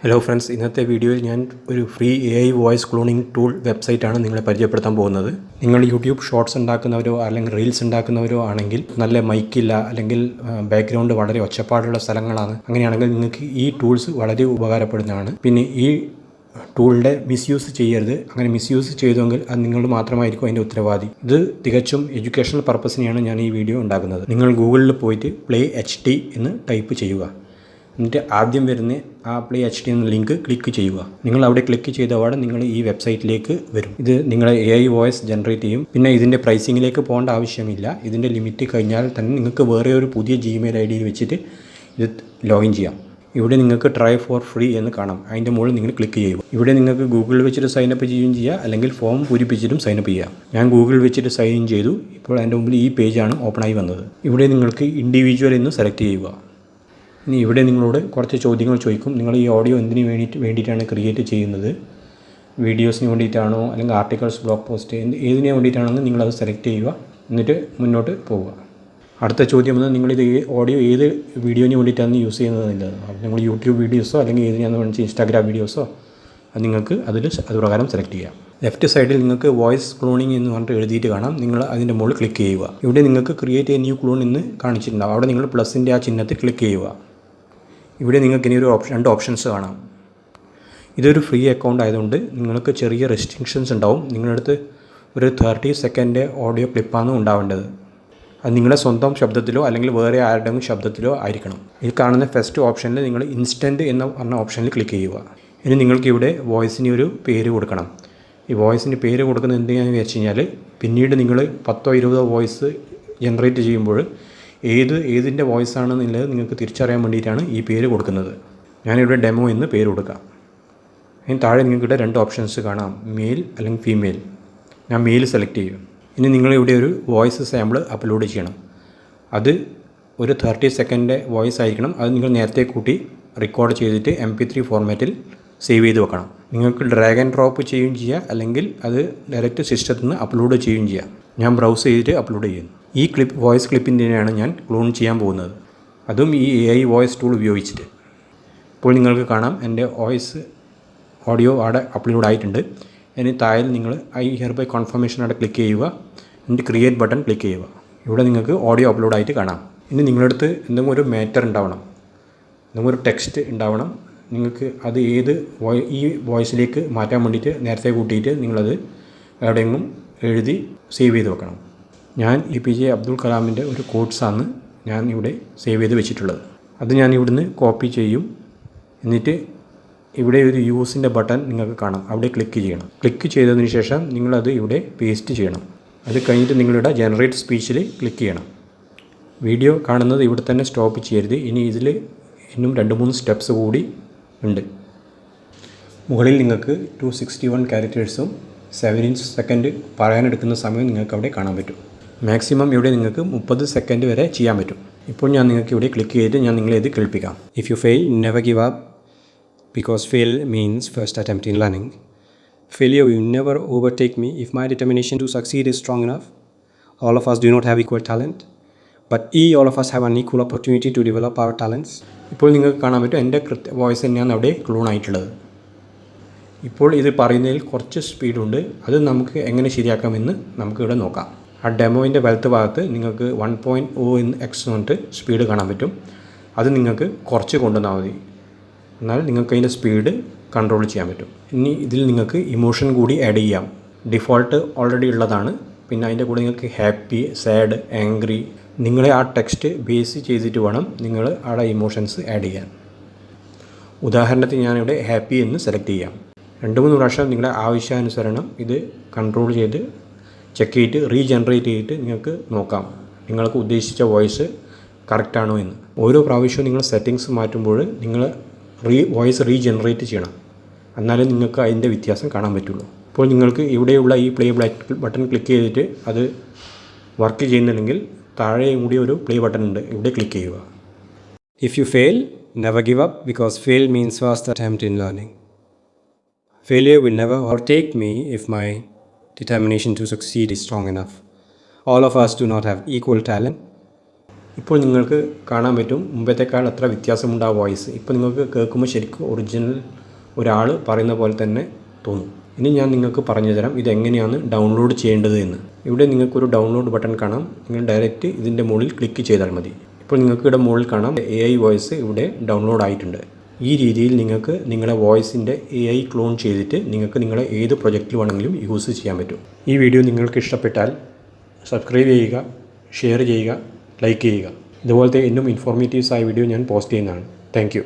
Hello friends, ഇന്നത്തെ വീഡിയോയിൽ ഞാൻ ഒരു free AI voice cloning tool വെബ്സൈറ്റാണ് നിങ്ങളെ പരിചയപ്പെടുത്താൻ പോകുന്നത്. നിങ്ങൾ യൂട്യൂബ് ഷോർട്സ് ഉണ്ടാക്കുന്നവരോ അല്ലെങ്കിൽ റീൽസ് ഉണ്ടാക്കുന്നവരോ ആണെങ്കിൽ നല്ല മൈക്കില്ല അല്ലെങ്കിൽ ബാക്ക്ഗ്രൗണ്ട് വളരെ ഒച്ചപ്പാടുള്ള സ്ഥലങ്ങളാണ്, അങ്ങനെയാണെങ്കിൽ നിങ്ങൾക്ക് ഈ ടൂൾസ് വളരെ ഉപകാരപ്പെടുന്നതാണ്. പിന്നെ ഈ ടൂളിൻ്റെ മിസ്യൂസ് ചെയ്യരുത്. അങ്ങനെ മിസ്യൂസ് ചെയ്തെങ്കിൽ അത് നിങ്ങൾ മാത്രമായിരിക്കും അതിൻ്റെ ഉത്തരവാദി. ഇത് തികച്ചും എഡ്യൂക്കേഷണൽ പർപ്പസിനെയാണ് ഞാൻ ഈ വീഡിയോ ഉണ്ടാക്കുന്നത്. നിങ്ങൾ ഗൂഗിളിൽ പോയിട്ട് Play HD എന്ന് ടൈപ്പ് ചെയ്യുക. എന്നിട്ട് ആദ്യം വരുന്ന ആ Play HD എന്ന ലിങ്ക് ക്ലിക്ക് ചെയ്യുക. നിങ്ങൾ അവിടെ ക്ലിക്ക് ചെയ്ത പാടെ നിങ്ങൾ ഈ വെബ്സൈറ്റിലേക്ക് വരും. ഇത് നിങ്ങളെ AI വോയിസ് ജനറേറ്റ് ചെയ്യും. പിന്നെ ഇതിൻ്റെ പ്രൈസിങ്ങിലേക്ക് പോകേണ്ട ആവശ്യമില്ല. ഇതിൻ്റെ ലിമിറ്റ് കഴിഞ്ഞാൽ തന്നെ നിങ്ങൾക്ക് വേറെ ഒരു പുതിയ Gmail ID വെച്ചിട്ട് ഇത് ലോഗിൻ ചെയ്യാം. ഇവിടെ നിങ്ങൾക്ക് ട്രൈ ഫോർ ഫ്രീ എന്ന് കാണാം. അതിൻ്റെ മുകളിൽ നിങ്ങൾ ക്ലിക്ക് ചെയ്യുക. ഇവിടെ നിങ്ങൾക്ക് ഗൂഗിളിൽ വെച്ചിട്ട് സൈനപ്പ് ചെയ്യുകയും ചെയ്യുക, അല്ലെങ്കിൽ ഫോം പൂരിപ്പിച്ചിട്ടും സൈനപ്പ് ചെയ്യാം. ഞാൻ ഗൂഗിളിൽ വെച്ചിട്ട് സൈൻ ഇൻ ചെയ്തു. ഇപ്പോൾ എൻ്റെ മുമ്പിൽ ഈ പേജാണ് ഓപ്പണായി വന്നത്. ഇവിടെ നിങ്ങൾക്ക് ഇൻഡിവിജ്വൽ എന്ന് സെലക്ട് ചെയ്യുക. ഇനി ഇവിടെ നിങ്ങളോട് കുറച്ച് ചോദ്യങ്ങൾ ചോദിക്കും. നിങ്ങൾ ഈ ഓഡിയോ എന്തിനു വേണ്ടിയിട്ടാണ് ക്രിയേറ്റ് ചെയ്യുന്നത്? വീഡിയോസിന് വേണ്ടിയിട്ടാണോ അല്ലെങ്കിൽ ആർട്ടിക്കിൾസ്, ബ്ലോഗ് പോസ്റ്റ്, ഏതിനു വേണ്ടിയിട്ടാണെന്ന് നിങ്ങളത് സെലക്ട് ചെയ്യുക. എന്നിട്ട് മുന്നോട്ട് പോവുക. അടുത്ത ചോദ്യം വന്ന് നിങ്ങളിത് ഓഡിയോ ഏത് വീഡിയോന് വേണ്ടിയിട്ടാണ് യൂസ് ചെയ്യുന്നതെന്നുള്ളത്. അപ്പോൾ നിങ്ങൾ യൂട്യൂബ് വീഡിയോസോ അല്ലെങ്കിൽ ഏതിനാന്ന് വേണ്ടി ഇൻസ്റ്റാഗ്രാം വീഡിയോസോ അത് നിങ്ങൾക്ക് അത് പ്രകാരം സെലക്ട് ചെയ്യാം. ലെഫ്റ്റ് സൈഡിൽ നിങ്ങൾക്ക് വോയിസ് ക്ലോണിംഗ് എന്ന് പറഞ്ഞിട്ട് എഴുതിയിട്ട് കാണാം. നിങ്ങൾ അതിൻ്റെ മുകളിൽ ക്ലിക്ക് ചെയ്യുക. ഇവിടെ നിങ്ങൾക്ക് ക്രിയേറ്റ് എ ന്യൂ ക്ലോൺ എന്ന് കാണിച്ചിട്ടുണ്ടാവും. അവിടെ നിങ്ങൾ പ്ലസിൻ്റെ ആ ചിഹ്നത്തിൽ ക്ലിക്ക് ചെയ്യുക. ഇവിടെ നിങ്ങൾക്ക് ഇനി രണ്ട് ഓപ്ഷൻസ് കാണാം. ഇതൊരു ഫ്രീ അക്കൗണ്ട് ആയതുകൊണ്ട് നിങ്ങൾക്ക് ചെറിയ റെസ്ട്രിക്ഷൻസ് ഉണ്ടാവും. നിങ്ങളുടെ അടുത്ത് ഒരു 30 സെക്കൻഡ് ഓഡിയോ ക്ലിപ്പാണ് ഉണ്ടാവേണ്ടത്. അത് നിങ്ങളുടെ സ്വന്തം ശബ്ദത്തിലോ അല്ലെങ്കിൽ വേറെ ആരുടെയും ശബ്ദത്തിലോ ആയിരിക്കണം. ഈ കാണുന്ന ഫസ്റ്റ് ഓപ്ഷനിൽ നിങ്ങൾ ഇൻസ്റ്റൻറ്റ് എന്ന പറഞ്ഞ ഓപ്ഷനിൽ ക്ലിക്ക് ചെയ്യുക. ഇനി നിങ്ങൾക്ക് ഇവിടെ വോയിസിന് ഒരു പേര് കൊടുക്കണം. ഈ വോയിസിന് പേര് കൊടുക്കുന്നത് എന്തിനാണെന്ന് വെച്ച് കഴിഞ്ഞാൽ പിന്നീട് നിങ്ങൾ 10-20 വോയിസ് ജനറേറ്റ് ചെയ്യുമ്പോൾ ഏതിൻ്റെ വോയിസ് ആണെന്നുള്ളത് നിങ്ങൾക്ക് തിരിച്ചറിയാൻ വേണ്ടിയിട്ടാണ് ഈ പേര് കൊടുക്കുന്നത്. ഞാനിവിടെ ഡെമോ എന്ന് പേര് കൊടുക്കാം. അതിന് താഴെ നിങ്ങൾക്കിവിടെ രണ്ട് ഓപ്ഷൻസ് കാണാം, മെയിൽ അല്ലെങ്കിൽ ഫീമെയിൽ. ഞാൻ മെയിൽ സെലക്ട് ചെയ്യും. ഇനി നിങ്ങളിവിടെ ഒരു വോയിസ് സാമ്പിൾ അപ്ലോഡ് ചെയ്യണം. അത് ഒരു 30 സെക്കൻഡ് വോയിസ് ആയിരിക്കണം. അത് നിങ്ങൾ നേരത്തെ കൂട്ടി റെക്കോർഡ് ചെയ്തിട്ട് MP3 ഫോർമാറ്റിൽ സേവ് ചെയ്ത് വെക്കണം. നിങ്ങൾക്ക് ഡ്രാഗ് ആൻഡ് ഡ്രോപ്പ് ചെയ്യുകയും ചെയ്യുക, അല്ലെങ്കിൽ അത് ഡയറക്റ്റ് സിസ്റ്റത്തിൽ നിന്ന് അപ്ലോഡ് ചെയ്യുകയും ചെയ്യാം. ഞാൻ ബ്രൗസ് ചെയ്തിട്ട് അപ്ലോഡ് ചെയ്യുന്നു. ഈ വോയിസ് ക്ലിപ്പിൻ്റെയാണ് ഞാൻ ക്ലോൺ ചെയ്യാൻ പോകുന്നത്, അതും ഈ AI വോയിസ് ടൂൾ ഉപയോഗിച്ചിട്ട്. ഇപ്പോൾ നിങ്ങൾക്ക് കാണാം എൻ്റെ ഓഡിയോ അവിടെ അപ്ലോഡ് ആയിട്ടുണ്ട്. ഇനി താഴെ നിങ്ങൾ ഐ ഹിയർ ബൈ കോൺഫർമേഷൻ അവിടെ ക്ലിക്ക് ചെയ്യുക. എന്നിട്ട് ക്രിയേറ്റ് ബട്ടൺ ക്ലിക്ക് ചെയ്യുക. ഇവിടെ നിങ്ങൾക്ക് ഓഡിയോ അപ്ലോഡ് ആയിട്ട് കാണാം. ഇനി നിങ്ങളുടെ അടുത്ത് എന്തെങ്കിലും ഒരു മാറ്റർ ഉണ്ടാവണം, എന്തെങ്കിലും ഒരു ടെക്സ്റ്റ് ഉണ്ടാവണം. നിങ്ങൾക്ക് അത് ഈ വോയിസിലേക്ക് മാറ്റാൻ വേണ്ടിയിട്ട് നേരത്തെ കൂട്ടിയിട്ട് നിങ്ങളത് എവിടെയെങ്കിലും എഴുതി സേവ് ചെയ്ത് വെക്കണം. ഞാൻ APJ അബ്ദുൽ കലാമിൻ്റെ ഒരു കോട്ട്സാണ് ഞാൻ ഇവിടെ സേവ് ചെയ്ത് വെച്ചിട്ടുള്ളത്. അത് ഞാൻ ഇവിടുന്ന് കോപ്പി ചെയ്യും. എന്നിട്ട് ഇവിടെ ഒരു യൂസിൻ്റെ ബട്ടൺ നിങ്ങൾക്ക് കാണാം, അവിടെ ക്ലിക്ക് ചെയ്യണം. ക്ലിക്ക് ചെയ്തതിന് ശേഷം നിങ്ങളത് ഇവിടെ പേസ്റ്റ് ചെയ്യണം. അത് കഴിഞ്ഞിട്ട് നിങ്ങളുടെ ജനറേറ്റ് സ്പീച്ചിൽ ക്ലിക്ക് ചെയ്യണം. വീഡിയോ കാണുന്നത് ഇവിടെ തന്നെ സ്റ്റോപ്പ് ചെയ്യരുത്. ഇനി ഇതിൽ ഇന്നും 2-3 സ്റ്റെപ്സ് കൂടി ഉണ്ട്. മുകളിൽ നിങ്ങൾക്ക് 261 ക്യാരക്ടേഴ്സും 7 സെക്കൻഡ് പറയാനെടുക്കുന്ന സമയം നിങ്ങൾക്ക് അവിടെ കാണാൻ പറ്റും. മാക്സിമം ഇവിടെ നിങ്ങൾക്ക് 30 സെക്കൻഡ് വരെ ചെയ്യാൻ പറ്റും. ഇപ്പോൾ ഞാൻ നിങ്ങൾക്ക് ഇവിടെ ക്ലിക്ക് ചെയ്തിട്ട് ഞാൻ നിങ്ങളെ ഇത് കേൾപ്പിക്കാം. If you fail, never give up, because fail means first attempt in learning. Failure will never overtake me if my determination to succeed is strong enough. All of us do not have equal talent, but all of us have an equal opportunity to develop our talents. ഇപ്പോൾ നിങ്ങൾക്ക് കാണാൻ പറ്റും എൻ്റെ voice തന്നെയാണ് അവിടെ clone ആയിട്ടുള്ളത്. ഇപ്പോൾ ഇത് പറയുന്നതിൽ കുറച്ച് സ്പീഡുണ്ട്. അത് നമുക്ക് എങ്ങനെ ശരിയാക്കാമെന്ന് നമുക്കിവിടെ നോക്കാം. ആ ഡെമോയിൻ്റെ വലത്ത് ഭാഗത്ത് നിങ്ങൾക്ക് 1.0x എന്നിട്ട് സ്പീഡ് കാണാൻ പറ്റും. അത് നിങ്ങൾക്ക് കുറച്ച് കൊണ്ടുവന്നാൽ മതി. എന്നാൽ നിങ്ങൾക്ക് അതിൻ്റെ സ്പീഡ് കൺട്രോൾ ചെയ്യാൻ പറ്റും. ഇനി ഇതിൽ നിങ്ങൾക്ക് ഇമോഷൻ കൂടി ആഡ് ചെയ്യാം. ഡിഫോൾട്ട് ഓൾറെഡി ഉള്ളതാണ്. പിന്നെ അതിൻ്റെ കൂടെ നിങ്ങൾക്ക് ഹാപ്പി, സാഡ്, ആംഗ്രി, നിങ്ങളെ ആ ടെക്സ്റ്റ് ബേസ് ചെയ്തിട്ട് വേണം നിങ്ങൾ അവിടെ ഇമോഷൻസ് ആഡ് ചെയ്യാൻ. ഉദാഹരണത്തിന് ഞാനിവിടെ ഹാപ്പി എന്ന് സെലക്ട് ചെയ്യാം. 2-3 പ്രാവശ്യം നിങ്ങളുടെ ആവശ്യാനുസരണം ഇത് കൺട്രോൾ ചെയ്ത് ചെക്ക് ചെയ്തിട്ട് റീജനറേറ്റ് ചെയ്തിട്ട് നിങ്ങൾക്ക് നോക്കാം നിങ്ങൾക്ക് ഉദ്ദേശിച്ച വോയിസ് കറക്റ്റാണോ എന്ന്. ഓരോ പ്രാവശ്യവും നിങ്ങൾ സെറ്റിങ്സ് മാറ്റുമ്പോൾ നിങ്ങൾ വോയിസ് റീജനറേറ്റ് ചെയ്യണം. എന്നാലേ നിങ്ങൾക്ക് അതിൻ്റെ വ്യത്യാസം കാണാൻ പറ്റുള്ളൂ. ഇപ്പോൾ നിങ്ങൾക്ക് ഇവിടെയുള്ള ഈ പ്ലേ ബട്ടൺ ക്ലിക്ക് ചെയ്തിട്ട് അത് വർക്ക് ചെയ്യുന്നില്ലെങ്കിൽ താഴെ കൂടി ഒരു പ്ലേ ബട്ടൺ ഉണ്ട്, ഇവിടെ ക്ലിക്ക് ചെയ്യുക. If you fail, never give up, because fail means first attempt in learning. Failure will never overtake me if my determination to succeed is strong enough. All of us do not have equal talent, ഇപ്പോൾ നിങ്ങൾക്ക് കാണാൻ പറ്റും മുമ്പത്തേക്കാൾ അത്ര വ്യത്യാസമുണ്ട് ആ voice. ഇപ്പോൾ നിങ്ങൾക്ക് കേൾക്കുമ്പോൾ ശരിക്കും ഒറിജിനൽ ഒരാൾ പറയുന്ന പോലെ തന്നെ തോന്നും. ഇനി ഞാൻ നിങ്ങൾക്ക് പറഞ്ഞു തരാം ഇതെങ്ങനെയാണ് ഡൗൺലോഡ് ചെയ്യേണ്ടത് എന്ന്. ഇവിടെ നിങ്ങൾക്കൊരു ഡൗൺലോഡ് ബട്ടൺ കാണാം. നിങ്ങൾ ഡയറക്റ്റ് ഇതിൻ്റെ മുകളിൽ ക്ലിക്ക് ചെയ്താൽ മതി. ഇപ്പോൾ നിങ്ങൾക്ക് ഇവിടെ മുകളിൽ കാണാം AI വോയിസ് ഇവിടെ ഡൗൺലോഡ് ആയിട്ടുണ്ട്. ഈ രീതിയിൽ നിങ്ങൾക്ക് നിങ്ങളുടെ വോയിസിൻ്റെ AI ക്ലോൺ ചെയ്തിട്ട് നിങ്ങൾക്ക് നിങ്ങളെ ഏത് പ്രൊജക്റ്റിൽ വേണമെങ്കിലും യൂസ് ചെയ്യാൻ പറ്റും. ഈ വീഡിയോ നിങ്ങൾക്ക് ഇഷ്ടപ്പെട്ടാൽ സബ്സ്ക്രൈബ് ചെയ്യുക, ഷെയർ ചെയ്യുക, ലൈക്ക് ചെയ്യുക. ഇതുപോലത്തെ ഇന്നും ഇൻഫോർമേറ്റീവ്സ് ആയ വീഡിയോ ഞാൻ പോസ്റ്റ് ചെയ്യുന്നതാണ്. Thank you.